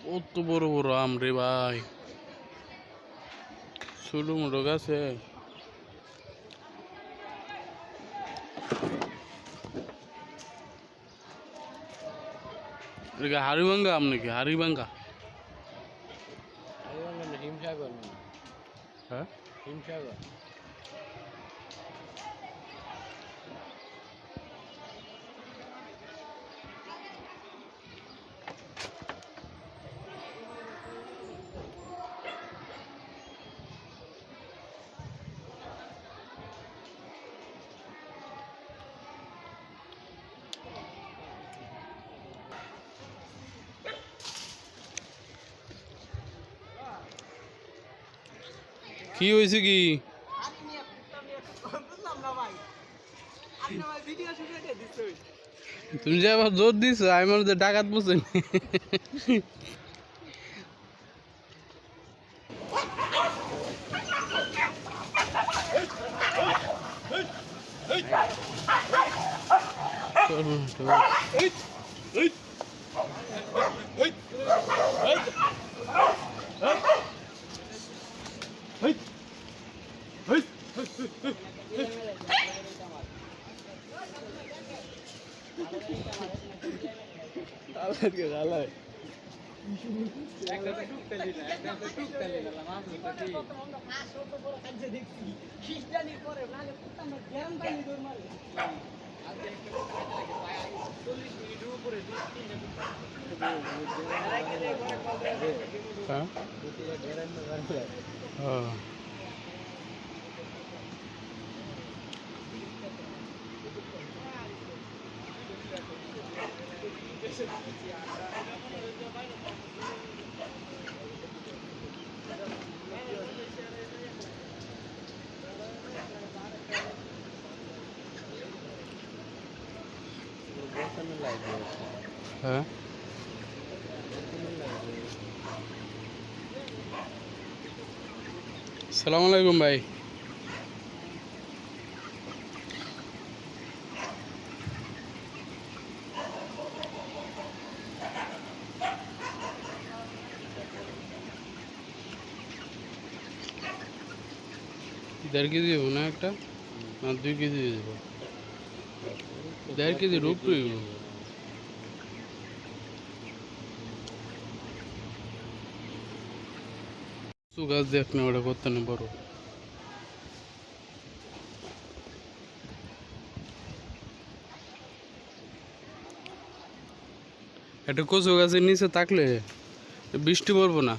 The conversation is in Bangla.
কত বড় বড় আম রে ভাই, ছোট মোটো গাছে। হাড়িভাঙ্গা আম নাকি? হাড়িভাঙ্গা হিমসাগর, হ্যাঁ হিমসাগর। কি হয়েছে কি? তুমি যে আবার জোর দিছো, আমি মনে হচ্ছে ডাকাত বুঝছেন। হ্যাঁ আসসালামু আলাইকুম ভাই। দেড় কেজি দেবো না একটা, না 2 কেজি দিয়ে দেবো? 1.5 কেজি রূপই গাছ দেখ না, ওটা করতে না বড়। একটা কচু গাছের নিচে থাকলে বৃষ্টি পড়বো না।